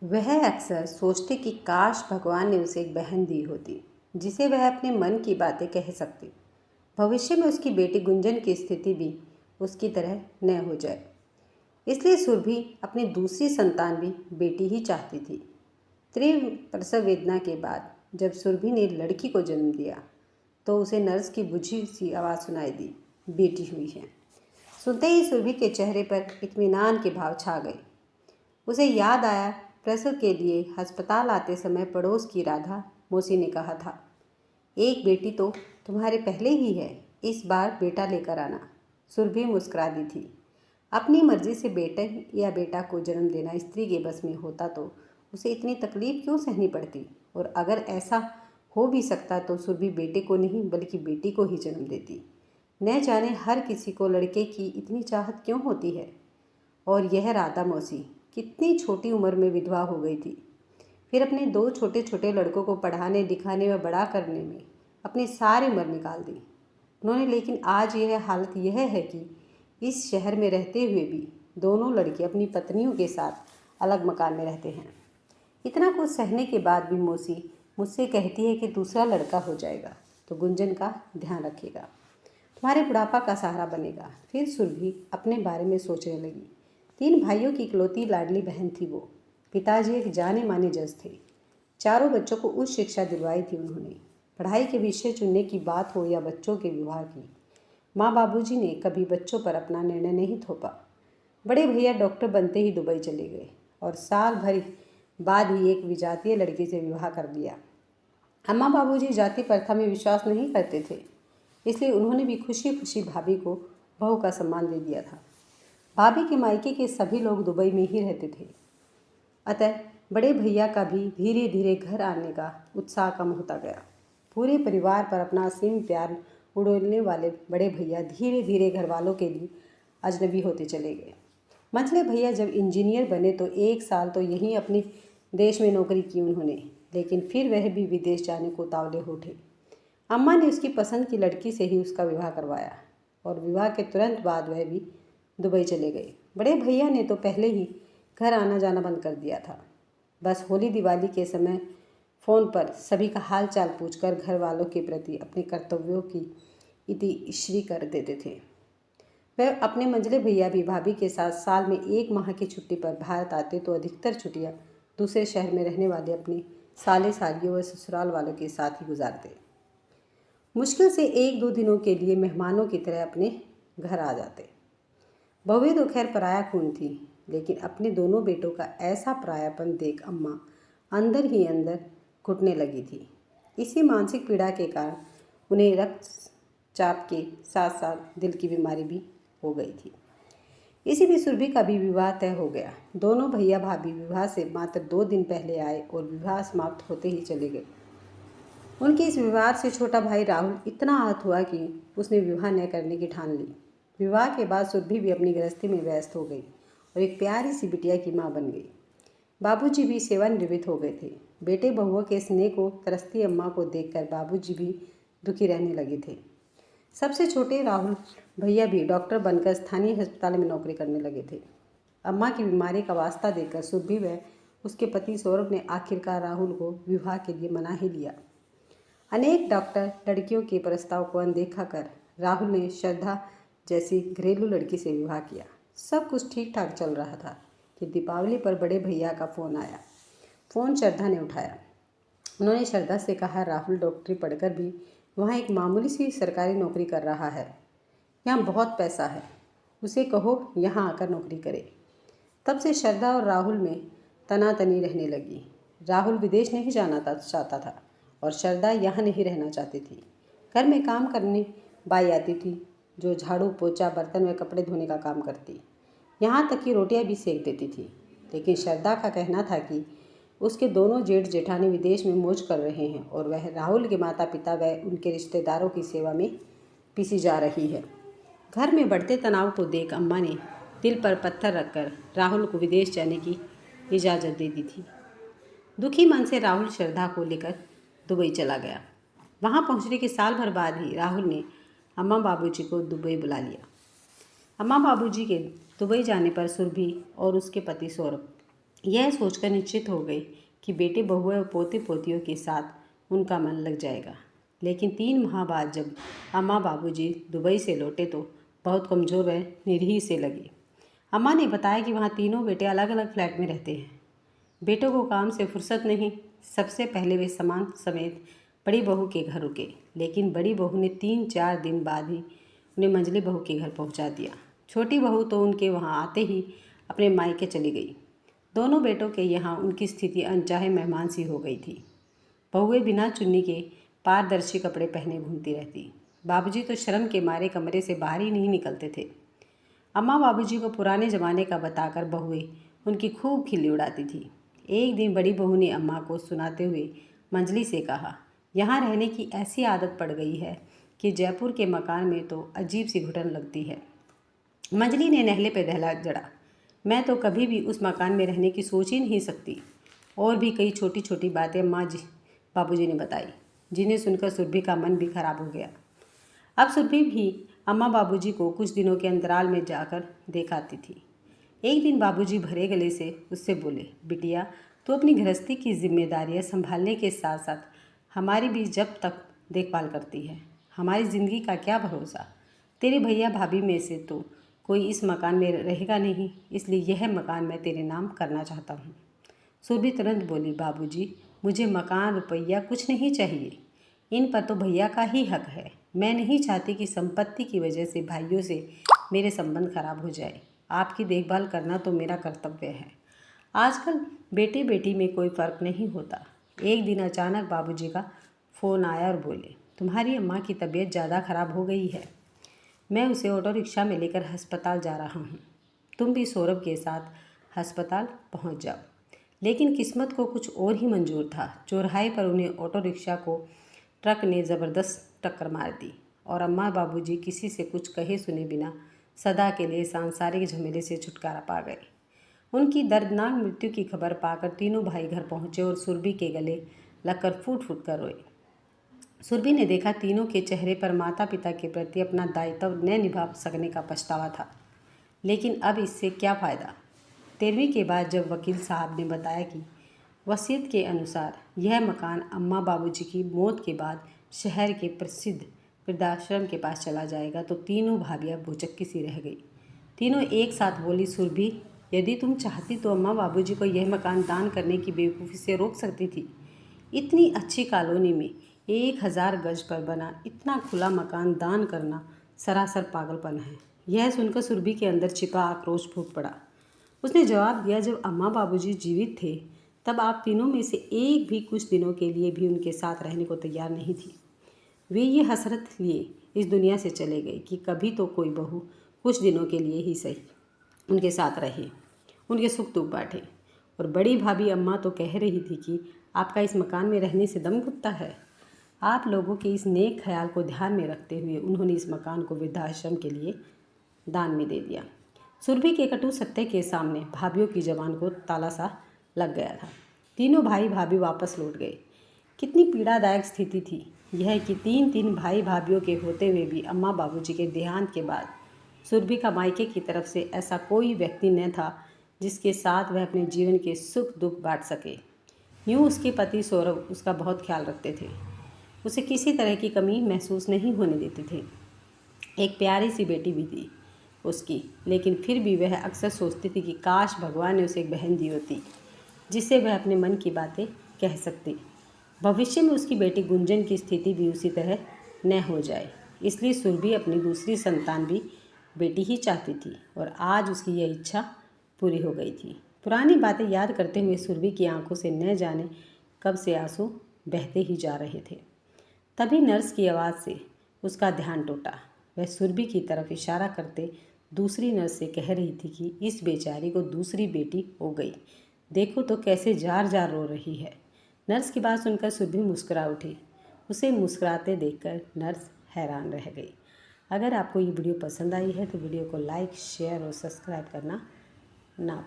वह अक्सर सोचती कि काश भगवान ने उसे एक बहन दी होती जिसे वह अपने मन की बातें कह सकती। भविष्य में उसकी बेटी गुंजन की स्थिति भी उसकी तरह न हो जाए, इसलिए सुरभि अपनी दूसरी संतान भी बेटी ही चाहती थी। तीव्र प्रसव वेदना के बाद जब सुरभि ने लड़की को जन्म दिया तो उसे नर्स की बुझी सी आवाज़ सुनाई दी, बेटी हुई है। सुनते ही सुरभि के चेहरे पर इत्मीनान के भाव छा गए। उसे याद आया, प्रसव के लिए अस्पताल आते समय पड़ोस की राधा मौसी ने कहा था, एक बेटी तो तुम्हारे पहले ही है, इस बार बेटा लेकर आना। सुरभि मुस्कुरा दी थी। अपनी मर्जी से बेटे या बेटा को जन्म देना स्त्री के बस में होता तो उसे इतनी तकलीफ क्यों सहनी पड़ती, और अगर ऐसा हो भी सकता तो सुरभि बेटे को नहीं बल्कि बेटी को ही जन्म देती। न जाने हर किसी को लड़के की इतनी चाहत क्यों होती है। और यह राधा मौसी कितनी छोटी उम्र में विधवा हो गई थी। फिर अपने दो छोटे छोटे लड़कों को पढ़ाने लिखाने व बड़ा करने में अपनी सारी उम्र निकाल दी उन्होंने। लेकिन आज यह हालत यह है कि इस शहर में रहते हुए भी दोनों लड़के अपनी पत्नियों के साथ अलग मकान में रहते हैं। इतना कुछ सहने के बाद भी मौसी मुझसे कहती है कि दूसरा लड़का हो जाएगा तो गुंजन का ध्यान रखेगा, तुम्हारे बुढ़ापा का सहारा बनेगा। फिर सुरभि अपने बारे में सोचने लगी। 3 भाइयों की इकलौती लाडली बहन थी वो। पिताजी एक जाने माने जज थे। चारों बच्चों को उच्च शिक्षा दिलवाई थी उन्होंने। पढ़ाई के विषय चुनने की बात हो या बच्चों के विवाह की, माँ बाबूजी ने कभी बच्चों पर अपना निर्णय नहीं थोपा। बड़े भैया डॉक्टर बनते ही दुबई चले गए और साल भर बाद ही एक विजातीय लड़की से विवाह कर दिया। अम्मा बाबूजी जाति प्रथा में विश्वास नहीं करते थे, इसलिए उन्होंने भी खुशी खुशी भाभी को बहू का सम्मान दे दिया था। भाभी के मायके के सभी लोग दुबई में ही रहते थे, अतः बड़े भैया का भी धीरे धीरे घर आने का उत्साह कम होता गया। पूरे परिवार पर अपना असीम प्यार उड़ेलने वाले बड़े भैया धीरे धीरे घर वालों के लिए अजनबी होते चले गए। मंझले भैया जब इंजीनियर बने तो 1 साल तो यहीं अपने देश में नौकरी की उन्होंने, लेकिन फिर वह भी विदेश जाने को उतावले हो उठे। अम्मा ने उसकी पसंद की लड़की से ही उसका विवाह करवाया और विवाह के तुरंत बाद वह भी दुबई चले गए। बड़े भैया ने तो पहले ही घर आना जाना बंद कर दिया था। बस होली दिवाली के समय फ़ोन पर सभी का हाल चाल पूछकर घर वालों के प्रति अपने कर्तव्यों की इतिश्री कर देते थे। वह अपने मंझले भैया भी भाभी के साथ साल में 1 माह की छुट्टी पर भारत आते तो अधिकतर छुट्टियां दूसरे शहर में रहने वाले अपने साले सालियों व ससुराल वालों के साथ ही गुजारते। मुश्किल से 1-2 दिनों के लिए मेहमानों की तरह अपने घर आ जाते। बहुएं तो खैर पराया खून थी, लेकिन अपने दोनों बेटों का ऐसा परायापन देख अम्मा अंदर ही अंदर घुटने लगी थी। इसी मानसिक पीड़ा के कारण उन्हें रक्तचाप के साथ साथ दिल की बीमारी भी हो गई थी। इसी बीच सुरभि का भी विवाह तय हो गया। दोनों भैया भाभी विवाह से मात्र 2 दिन पहले आए और विवाह समाप्त होते ही चले गए। उनके इस विवाह से छोटा भाई राहुल इतना आहत हुआ कि उसने विवाह न करने की ठान ली। विवाह के बाद सुरभि भी अपनी गृहस्थी में व्यस्त हो गई और एक प्यारी सी बिटिया की माँ बन गई। बाबूजी भी सेवानिवृत्त हो गए थे। बेटे बहुओं के स्नेह को तरसती अम्मा को देखकर बाबूजी भी दुखी रहने लगे थे। सबसे छोटे राहुल भैया भी डॉक्टर बनकर स्थानीय अस्पताल में नौकरी करने लगे थे। अम्मा की बीमारी का वास्ता देकर सुरभि व उसके पति सौरभ ने आखिरकार राहुल को विवाह के लिए मना ही लिया। अनेक डॉक्टर लड़कियों के प्रस्ताव को अनदेखा कर राहुल ने श्रद्धा जैसी घरेलू लड़की से विवाह किया। सब कुछ ठीक ठाक चल रहा था कि दीपावली पर बड़े भैया का फ़ोन आया। फ़ोन श्रद्धा ने उठाया। उन्होंने श्रद्धा से कहा, राहुल डॉक्टरी पढ़कर भी वहाँ एक मामूली सी सरकारी नौकरी कर रहा है। यहाँ बहुत पैसा है, उसे कहो यहाँ आकर नौकरी करे। तब से श्रद्धा और राहुल में तनातनी रहने लगी। राहुल विदेश नहीं जाना चाहता था और श्रद्धा यहाँ नहीं रहना चाहती थी। घर में काम करने बाई आती थी जो झाड़ू पोछा बर्तन व कपड़े धोने का काम करती, यहाँ तक कि रोटियां भी सेक देती थी। लेकिन श्रद्धा का कहना था कि उसके दोनों जेठ जेठानी विदेश में मौज कर रहे हैं और वह राहुल के माता पिता व उनके रिश्तेदारों की सेवा में पिसी जा रही है। घर में बढ़ते तनाव को देख अम्मा ने दिल पर पत्थर रखकर राहुल को विदेश जाने की इजाज़त दे दी थी। दुखी मन से राहुल श्रद्धा को लेकर दुबई चला गया। वहाँ पहुँचने के साल भर बाद ही राहुल ने अम्मा बाबूजी को दुबई बुला लिया। अम्मा बाबूजी के दुबई जाने पर सुरभि और उसके पति सौरभ यह सोचकर निश्चित हो गई कि बेटे बहुओं और पोते पोतियों के साथ उनका मन लग जाएगा। लेकिन 3 माह बाद जब अम्मा बाबूजी दुबई से लौटे तो बहुत कमज़ोर व निरीह से लगी। अम्मा ने बताया कि वहाँ तीनों बेटे अलग अलग फ्लैट में रहते हैं। बेटों को काम से फुर्सत नहीं। सबसे पहले वे सामान समेत बड़ी बहू के घर रुके, लेकिन बड़ी बहू ने 3-4 दिन बाद ही उन्हें मंझली बहू के घर पहुंचा दिया। छोटी बहू तो उनके वहां आते ही अपने मायके चली गई। दोनों बेटों के यहाँ उनकी स्थिति अनचाहे मेहमान सी हो गई थी। बहुएं बिना चुन्नी के पारदर्शी कपड़े पहने घूमती रहती। बाबूजी तो शर्म के मारे कमरे से बाहर ही नहीं निकलते थे। अम्मा बाबूजी को पुराने ज़माने का बताकर बहुएं उनकी खूब खिल्ली उड़ाती थी। एक दिन बड़ी बहू ने अम्मा को सुनाते हुए मंजली से कहा, यहाँ रहने की ऐसी आदत पड़ गई है कि जयपुर के मकान में तो अजीब सी घुटन लगती है। मंजली ने नहले पे दहला जड़ा, मैं तो कभी भी उस मकान में रहने की सोच ही नहीं सकती। और भी कई छोटी छोटी बातें अम्मा जी बाबूजी ने बताई, जिन्हें सुनकर सुरभि का मन भी खराब हो गया। अब सुरभि भी अम्मा बाबूजी को कुछ दिनों के अंतराल में जाकर देखाती थी। एक दिन बाबूजी भरे गले से उससे बोले, बिटिया तू अपनी गृहस्थी की जिम्मेदारियां संभालने के साथ साथ हमारी भी जब तक देखभाल करती है। हमारी ज़िंदगी का क्या भरोसा। तेरे भैया भाभी में से तो कोई इस मकान में रहेगा नहीं, इसलिए यह मकान मैं तेरे नाम करना चाहता हूँ। सुरभि तुरंत बोली, बाबूजी मुझे मकान रुपया कुछ नहीं चाहिए, इन पर तो भैया का ही हक है। मैं नहीं चाहती कि संपत्ति की वजह से भाइयों से मेरे संबंध खराब हो जाए। आपकी देखभाल करना तो मेरा कर्तव्य है। आजकल बेटे बेटी में कोई फ़र्क नहीं होता। एक दिन अचानक बाबूजी का फ़ोन आया और बोले, तुम्हारी अम्मा की तबीयत ज़्यादा खराब हो गई है, मैं उसे ऑटो रिक्शा में लेकर अस्पताल जा रहा हूँ, तुम भी सौरभ के साथ अस्पताल पहुँच जाओ। लेकिन किस्मत को कुछ और ही मंजूर था। चौराहे पर उन्हें ऑटो रिक्शा को ट्रक ने ज़बरदस्त टक्कर मार दी और अम्मा बाबूजी किसी से कुछ कहे सुने बिना सदा के लिए सांसारिक झमेले से छुटकारा पा गए। उनकी दर्दनाक मृत्यु की खबर पाकर तीनों भाई घर पहुँचे और सुरभि के गले लगकर फूट फूट कर रोए। सुरभि ने देखा तीनों के चेहरे पर माता पिता के प्रति अपना दायित्व न निभा सकने का पछतावा था। लेकिन अब इससे क्या फ़ायदा। 13वीं के बाद जब वकील साहब ने बताया कि वसीयत के अनुसार यह मकान अम्मा बाबूजी की मौत के बाद शहर के प्रसिद्ध वृद्धाश्रम के पास चला जाएगा, तो तीनों भाभियाँ भुचक्की सी रह गई। तीनों एक साथ बोली, सुरभि यदि तुम चाहती तो अम्मा बाबूजी को यह मकान दान करने की बेवकूफ़ी से रोक सकती थी। इतनी अच्छी कॉलोनी में 1000 गज पर बना इतना खुला मकान दान करना सरासर पागलपन है। यह सुनकर सुरभि के अंदर छिपा आक्रोश फूट पड़ा। उसने जवाब दिया, जब अम्मा बाबूजी जीवित थे तब आप तीनों में से एक भी कुछ दिनों के लिए भी उनके साथ रहने को तैयार नहीं थी। वे ये हसरत लिए इस दुनिया से चले गए कि कभी तो कोई बहू कुछ दिनों के लिए ही सही उनके साथ रहे, उनके सुख दुख बांटे। और बड़ी भाभी अम्मा तो कह रही थी कि आपका इस मकान में रहने से दम घुटता है। आप लोगों के इस नेक ख्याल को ध्यान में रखते हुए उन्होंने इस मकान को वृद्धाश्रम के लिए दान में दे दिया। सुरभि के कटु सत्य के सामने भाभियों की जबान को ताला सा लग गया था। तीनों भाई भाभी वापस लौट गए। कितनी पीड़ादायक स्थिति थी यह कि 3 भाई भाभियों के होते हुए भी अम्मा बाबूजी के देहांत के बाद सुरभि का मायके की तरफ से ऐसा कोई व्यक्ति न था जिसके साथ वह अपने जीवन के सुख दुख बांट सके। यूँ उसके पति सौरभ उसका बहुत ख्याल रखते थे, उसे किसी तरह की कमी महसूस नहीं होने देते थे। एक प्यारी सी बेटी भी थी उसकी, लेकिन फिर भी वह अक्सर सोचती थी कि काश भगवान ने उसे एक बहन दी होती जिससे वह अपने मन की बातें कह सकती। भविष्य में उसकी बेटी गुंजन की स्थिति भी उसी तरह न हो जाए, इसलिए सुरभि अपनी दूसरी संतान भी बेटी ही चाहती थी और आज उसकी यह इच्छा पूरी हो गई थी। पुरानी बातें याद करते हुए सुरभि की आंखों से न जाने कब से आंसू बहते ही जा रहे थे। तभी नर्स की आवाज़ से उसका ध्यान टूटा। वह सुरभि की तरफ इशारा करते दूसरी नर्स से कह रही थी कि इस बेचारी को दूसरी बेटी हो गई, देखो तो कैसे जार जार रो रही है। नर्स की बात सुनकर सुरभि मुस्कुरा उठी। उसे मुस्कुराते देखकर नर्स हैरान रह गई। अगर आपको ये वीडियो पसंद आई है तो वीडियो को लाइक, शेयर और सब्सक्राइब करना ना